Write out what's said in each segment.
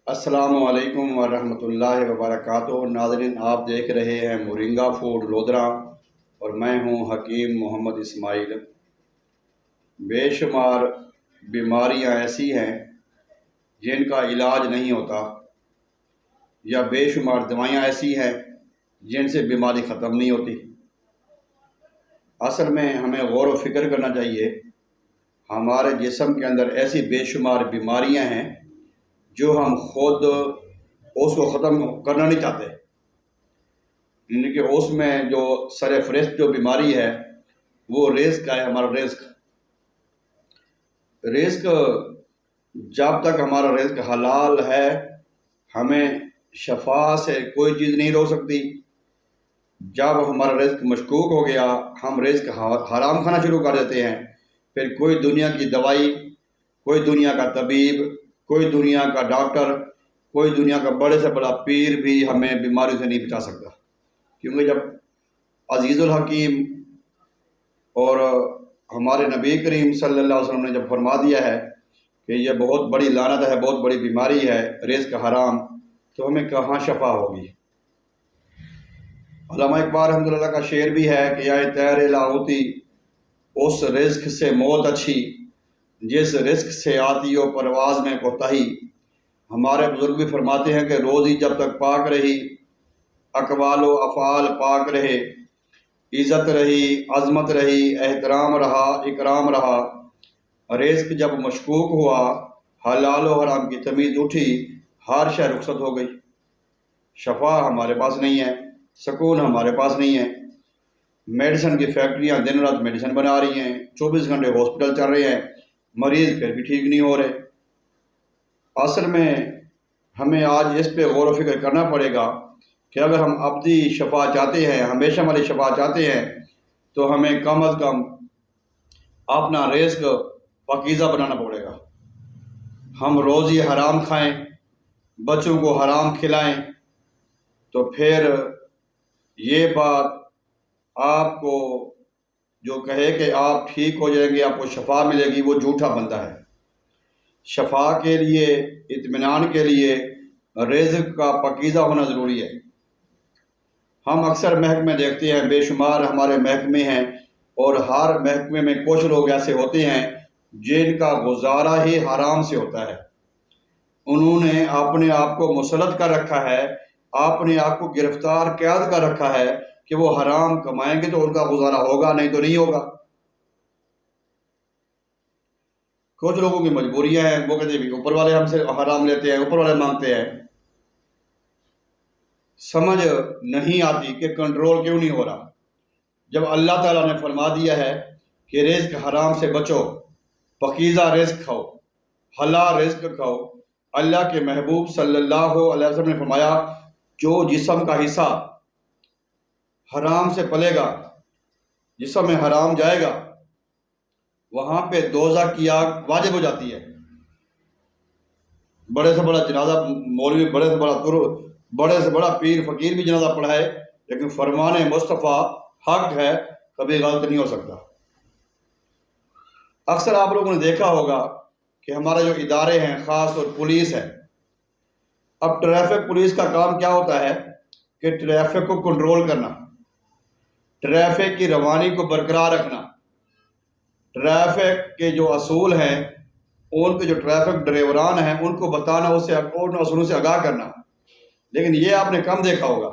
السلام علیکم ورحمۃ اللہ وبرکاتہ۔ ناظرین، آپ دیکھ رہے ہیں مورنگا فوڈ لودھرا اور میں ہوں حکیم محمد اسماعیل۔ بے شمار بیماریاں ایسی ہیں جن کا علاج نہیں ہوتا، یا بے شمار دوائیاں ایسی ہیں جن سے بیماری ختم نہیں ہوتی۔ اصل میں ہمیں غور و فکر کرنا چاہیے۔ ہمارے جسم کے اندر ایسی بے شمار بیماریاں ہیں جو ہم خود اس کو ختم کرنا نہیں چاہتے، یعنی کہ اس میں جو سر فہرست جو بیماری ہے وہ رزق ہے۔ ہمارا رزق جب تک ہمارا رزق حلال ہے، ہمیں شفا سے کوئی چیز نہیں روک سکتی۔ جب ہمارا رزق مشکوک ہو گیا، ہم رزق حرام کھانا شروع کر دیتے ہیں، پھر کوئی دنیا کی دوائی، کوئی دنیا کا طبیب، کوئی دنیا کا ڈاکٹر، کوئی دنیا کا بڑے سے بڑا پیر بھی ہمیں بیماری سے نہیں بچا سکتا، کیونکہ جب عزیز الحکیم اور ہمارے نبی کریم صلی اللہ علیہ وسلم نے جب فرما دیا ہے کہ یہ بہت بڑی لعنت ہے، بہت بڑی بیماری ہے رزق حرام، تو ہمیں کہاں شفا ہوگی۔ علامہ اقبال رحمۃ اللہ کا شعر بھی ہے کہ آئے تیر لاہوتی، اس رزق سے موت اچھی، جس رزق سے آتی ہو پرواز میں کوتاہی۔ ہمارے بزرگ بھی فرماتے ہیں کہ روزی جب تک پاک رہی، اقوال و افعال پاک رہے، عزت رہی، عظمت رہی، احترام رہا، اکرام رہا۔ رزق جب مشکوک ہوا، حلال و حرام کی تمیز اٹھی، ہر شے رخصت ہو گئی۔ شفا ہمارے پاس نہیں ہے، سکون ہمارے پاس نہیں ہے۔ میڈیسن کی فیکٹریاں دن رات میڈیسن بنا رہی ہیں، 24 گھنٹے ہاسپٹل چل رہے ہیں، مریض پھر بھی ٹھیک نہیں ہو رہے۔ اصل میں ہمیں آج اس پہ غور و فکر کرنا پڑے گا کہ اگر ہم ابدی شفا چاہتے ہیں، ہمیشہ والی شفا چاہتے ہیں، تو ہمیں کم از کم اپنا رزق پاکیزہ بنانا پڑے گا۔ ہم روز یہ حرام کھائیں، بچوں کو حرام کھلائیں، تو پھر یہ بات آپ کو جو کہے کہ آپ ٹھیک ہو جائیں گے، آپ کو شفا ملے گی، وہ جھوٹا بندہ ہے۔ شفا کے لیے، اطمینان کے لیے رزق کا پاکیزہ ہونا ضروری ہے۔ ہم اکثر محکمے دیکھتے ہیں، بے شمار ہمارے محکمے ہیں، اور ہر محکمے میں کچھ لوگ ایسے ہوتے ہیں جن کا گزارا ہی حرام سے ہوتا ہے۔ انہوں نے اپنے آپ کو مسلط کر رکھا ہے، اپنے آپ کو گرفتار قید کر رکھا ہے کہ وہ حرام کمائیں گے تو ان کا گزارا ہوگا، نہیں تو نہیں ہوگا۔ کچھ لوگوں کی مجبوریاں ہیں، وہ کہتے ہیں اوپر والے ہم سے حرام لیتے ہیں، اوپر والے مانگتے ہیں۔ سمجھ نہیں آتی کہ کنٹرول کیوں نہیں ہو رہا، جب اللہ تعالیٰ نے فرما دیا ہے کہ رزق حرام سے بچو، پاکیزہ رزق کھاؤ، حلال رزق کھاؤ۔ اللہ کے محبوب صلی اللہ علیہ وسلم نے فرمایا، جو جسم کا حصہ حرام سے پلے گا، جسم میں حرام جائے گا، وہاں پہ دوزخ کی آگ واجب ہو جاتی ہے۔ بڑے سے بڑا جنازہ مولوی، بڑے سے بڑا پیر فقیر بھی جنازہ پڑھائے، لیکن فرمان مصطفیٰ حق ہے، کبھی غلط نہیں ہو سکتا۔ اکثر آپ لوگوں نے دیکھا ہوگا کہ ہمارے جو ادارے ہیں، خاص اور پولیس ہے، اب ٹریفک پولیس کا کام کیا ہوتا ہے کہ ٹریفک کو کنٹرول کرنا، ٹریفک کی روانی کو برقرار رکھنا، ٹریفک کے جو اصول ہیں، ان کے جو ٹریفک ڈرائیوران ہیں ان کو بتانا، ان اصولوں سے آگاہ کرنا۔ لیکن یہ آپ نے کم دیکھا ہوگا۔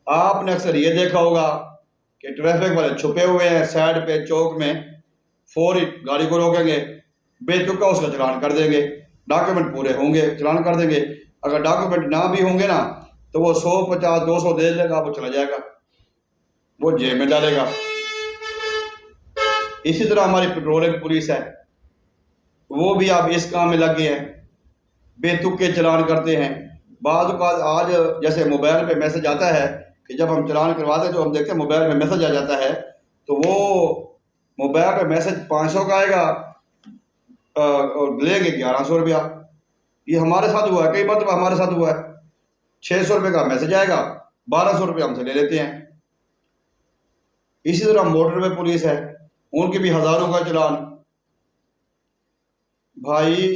آپ نے اکثر یہ دیکھا ہوگا کہ ٹریفک والے چھپے ہوئے ہیں سائڈ پہ، چوک میں، فوری گاڑی کو روکیں گے، بے تکا اس کا چلان کر دیں گے، ڈاکیومنٹ پورے ہوں گے چلان کر دیں گے۔ اگر ڈاکیومنٹ نہ بھی ہوں گے نا تو وہ 100 50 200 دے لے گا، وہ چلا جائے گا، وہ جیب میں ڈالے گا۔ اسی طرح ہماری پیٹرولنگ پولیس ہے، وہ بھی اب اس کام میں لگے ہیں، بے تکے چلان کرتے ہیں۔ بعض اوقات آج جیسے موبائل پہ میسج آتا ہے کہ جب ہم چلان کرواتے ہیں تو ہم دیکھتے ہیں موبائل پہ میسج آ جاتا ہے، تو وہ موبائل پہ میسج 500 کا آئے گا اور لیں گے 1100 روپیہ۔ یہ ہمارے ساتھ ہوا ہے، کئی مرتبہ ہمارے ساتھ ہوا ہے۔ 600 روپے کا میسج آئے گا، 1200 روپے ہم سے لے لیتے ہیں۔ اسی طرح موٹر وے پولیس ہے، ان کی بھی ہزاروں کا چلان۔ بھائی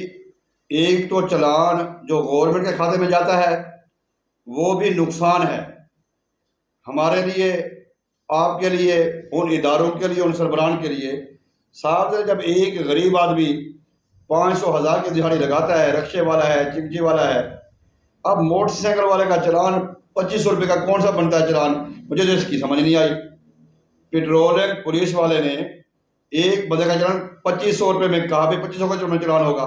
ایک تو چلان جو گورنمنٹ کے کھاتے میں جاتا ہے وہ بھی نقصان ہے ہمارے لیے، آپ کے لیے، ان اداروں کے لیے، ان سربراہان کے لیے۔ صاحب جب ایک غریب آدمی 500,000 کی دہاڑی لگاتا ہے، رکشے والا ہے، چمچی والا ہے، اب موٹر سائیکل والے کا چلان 2500 روپے کا کون سا بنتا ہے چلان؟ مجھے تو اس کی سمجھ نہیں آئی۔ پیٹرولنگ پولیس والے نے ایک بندے کا چلان 2500 روپے میں کہا، بھی 2500 کا چلان ہوگا۔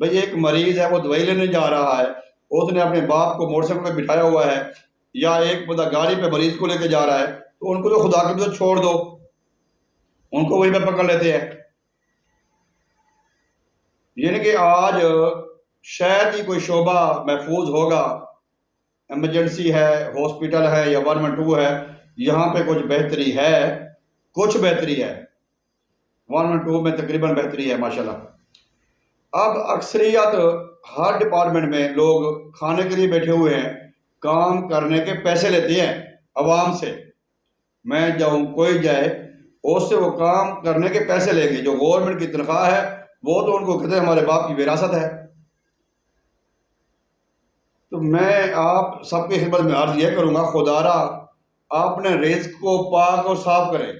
بھئی ایک مریض ہے، وہ دوائی لینے جا رہا ہے، اس نے اپنے باپ کو موٹر سائیکل پہ بٹھایا ہوا ہے، یا ایک بندہ گاڑی پہ مریض کو لے کے جا رہا ہے، تو ان کو تو خدا کے تو چھوڑ دو، ان کو وہیں پہ پکڑ لیتے ہیں۔ یعنی کہ آج شاید ہی کوئی شعبہ محفوظ ہوگا، ایمرجنسی ہے، ہاسپٹل ہے، یا 112 ہے، یہاں پہ کچھ بہتری ہے، کچھ بہتری ہے، 112 میں تقریباً بہتری ہے ماشاءاللہ۔ اب اکثریت ہر ڈپارٹمنٹ میں لوگ کھانے کے لیے بیٹھے ہوئے ہیں، کام کرنے کے پیسے لیتے ہیں عوام سے۔ میں جاؤں، کوئی جائے، اس سے وہ کام کرنے کے پیسے لیں گے۔ جو گورنمنٹ کی تنخواہ ہے وہ تو ان کو کہتے ہیں ہمارے باپ کی وراثت ہے۔ تو میں آپ سب کی خدمت میں عرض یہ کروں گا، خدا را آپ نے رزق کو پاک اور صاف کرے۔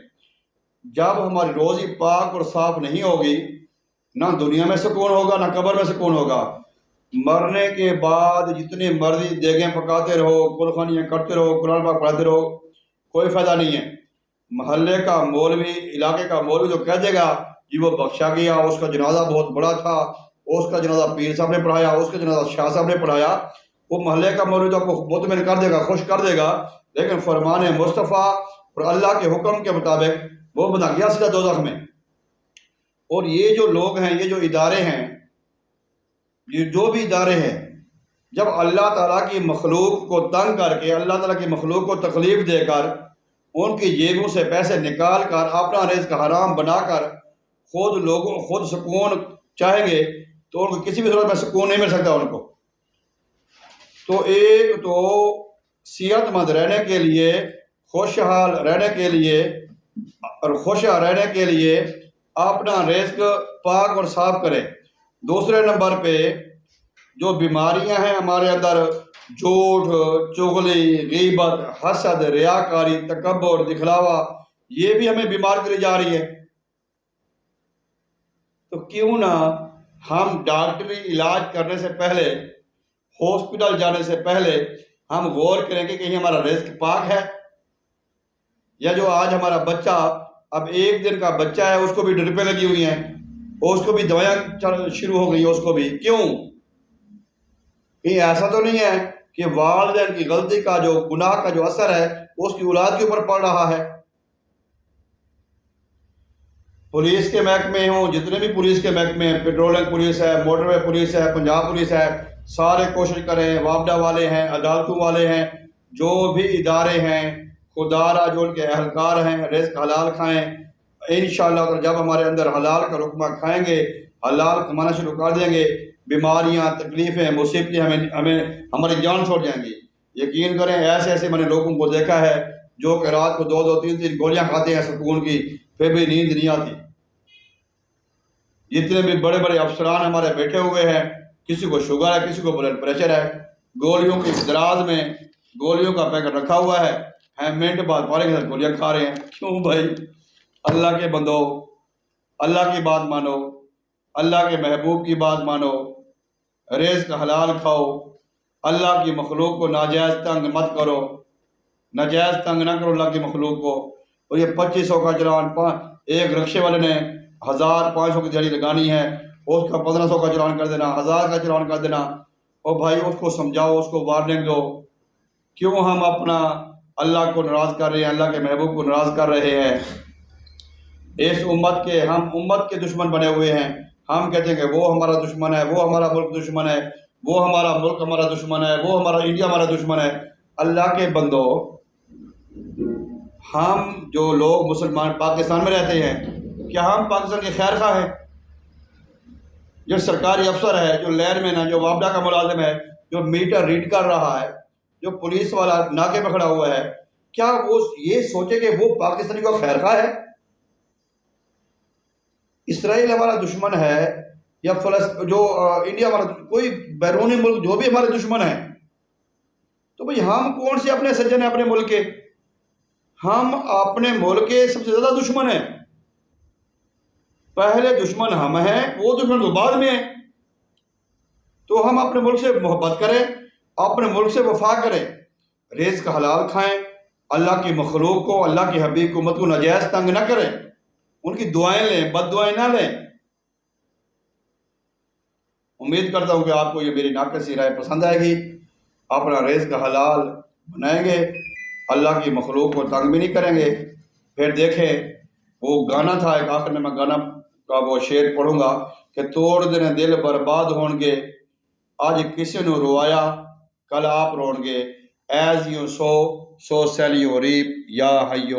جب ہماری روزی پاک اور صاف نہیں ہوگی، نہ دنیا میں سکون ہوگا، نہ قبر میں سکون ہوگا۔ مرنے کے بعد جتنی مرضی دیگیں پکاتے رہو، قربانیاں کرتے رہو، قرآن پاک پڑھتے رہو، کوئی فائدہ نہیں ہے۔ محلے کا مولوی، علاقے کا مولوی جو کہہ دے گا جی وہ بخشا گیا، اس کا جنازہ بہت بڑا تھا، اس کا جنازہ پیر صاحب نے پڑھایا، اس کا جنازہ شاہ صاحب نے پڑھایا، وہ محلے کا مولوی تو آپ کو مطمئن کر دے گا، خوش کر دے گا، لیکن فرمان مصطفیٰ اور اللہ کے حکم کے مطابق وہ بنا گیا سیدھا دوزخ میں۔ اور یہ جو لوگ ہیں، یہ جو ادارے ہیں، یہ جو بھی ادارے ہیں، جب اللہ تعالیٰ کی مخلوق کو تنگ کر کے، اللہ تعالیٰ کی مخلوق کو تکلیف دے کر، ان کی جیبوں سے پیسے نکال کر، اپنا رزق حرام بنا کر خود سکون چاہیں گے، تو ان کو کسی بھی صورت میں سکون نہیں مل سکتا ان کو۔ تو ایک تو صحت مند رہنے کے لیے، خوشحال رہنے کے لیے اور خوشحال رہنے کے لیے اپنا رزق پاک اور صاف کرے۔ دوسرے نمبر پہ جو بیماریاں ہیں ہمارے اندر، جھوٹ، چغلی، غیبت، حسد، ریاکاری، تکبر، دکھلاوا، یہ بھی ہمیں بیمار کری جا رہی ہے۔ تو کیوں نہ ہم ڈاکٹری علاج کرنے سے پہلے، ہاسپٹل جانے سے پہلے ہم غور کریں کہ کہیں ہمارا رزق پاک ہے؟ یا جو آج ہمارا بچہ، اب 1 دن کا بچہ ہے، اس کو بھی ڈرپیں لگی ہوئی ہیں، اور اس کو بھی دوائیاں شروع ہو گئی ہیں، اس کو بھی کیوں؟ کہیں ایسا تو نہیں ہے کہ والدین کی غلطی کا جو گناہ کا جو اثر ہے اس کی اولاد کے اوپر پڑ رہا ہے؟ پولیس کے محکمے ہوں، جتنے بھی پولیس کے محکمے ہیں، پیٹرولنگ پولیس ہے، موٹر وے پولیس ہے، پنجاب پولیس ہے، سارے کوشش کریں، وابڈا والے ہیں، عدالتوں والے ہیں، جو بھی ادارے ہیں، خدا را جو ان کے اہلکار ہیں، رزق حلال کھائیں۔ انشاءاللہ جب ہمارے اندر حلال کا رقمہ کھائیں گے، حلال کمانا شروع کر دیں گے، بیماریاں، تکلیفیں، مصیبتیں ہمیں ہماری جان چھوڑ جائیں گی۔ یقین کریں، ایسے میں نے لوگوں کو دیکھا ہے جو کہ رات کو 2 3 گولیاں کھاتے ہیں سکون کی، پھر بھی نیند نہیں آتی۔ جتنے بھی بڑے بڑے افسران ہمارے بیٹھے ہوئے ہیں، کسی کو شوگر ہے، کسی کو بلڈ پریشر ہے، گولیوں کی دراز میں گولیوں کا پیکٹ رکھا ہوا ہے، منٹ بعد پارے کے ساتھ گولیاں کھا رہے ہیں۔ کیوں بھائی؟ اللہ کے بندو، اللہ کی بات مانو، اللہ کے محبوب کی بات مانو، رزق حلال کھاؤ، اللہ کی مخلوق کو ناجائز تنگ مت کرو، ناجائز تنگ نہ کرو اللہ کی مخلوق کو۔ اور یہ 2500 کا چلان، ایک رکشے والے نے 1500 کی دیہڑی لگانی ہے، اس کا 1500 کا چلان کر دینا، 1000 کا چلان کر دینا۔ اور بھائی اس کو سمجھاؤ، اس کو وارننگ دو، کیوں ہم اپنا اللہ کو ناراض کر رہے ہیں، اللہ کے محبوب کو ناراض کر رہے ہیں؟ اس امت کے، ہم امت کے دشمن بنے ہوئے ہیں۔ ہم کہتے ہیں کہ وہ ہمارا دشمن ہے، وہ ہمارا ملک دشمن ہے، وہ ہمارا ملک ہمارا دشمن ہے، وہ ہمارا انڈیا ہمارا دشمن ہے۔ اللہ کے بندو، ہم جو لوگ مسلمان پاکستان میں رہتے ہیں، کیا ہم پاکستان کے خیر خواہ ہیں؟ جو سرکاری افسر ہے، جو لائن مین ہے، جو وابڈا کا ملازم ہے، جو میٹر ریڈ کر رہا ہے، جو پولیس والا ناکے پہ کھڑا ہوا ہے، کیا وہ یہ سوچے کہ وہ پاکستانی کو خیر خواہ ہے؟ اسرائیل ہمارا دشمن ہے، یا جو انڈیا ہمارا کوئی بیرونی ملک جو بھی ہمارے دشمن ہیں، تو بھئی ہم کون سے اپنے سجن ہیں اپنے ملک کے؟ ہم اپنے ملک کے سب سے زیادہ دشمن ہیں. پہلے دشمن ہم ہیں، وہ دشمن تو بعد میں ہیں. تو ہم اپنے ملک سے محبت کریں، اپنے ملک سے وفا کریں، رزق حلال کھائیں، اللہ کی مخلوق کو، اللہ کی حبیب کو، امت کو ناجائز تنگ نہ کریں، ان کی دعائیں لیں، بد دعائیں نہ لیں. امید کرتا ہوں کہ آپ کو یہ میری ناقصی رائے پسند آئے گی. اپنا رزق حلال بنائیں گے، اللہ کی مخلوق کو تنگ بھی نہیں کریں گے. پھر دیکھیں وہ گانا تھا ایک، آخر میں گانا کا وہ شعر پڑھوں گا کہ توڑ دینے دل برباد ہون گے، آج کسی نے روایا کل آپ رون گے، ایز یوں سو سیلیوں ریپ یا حیو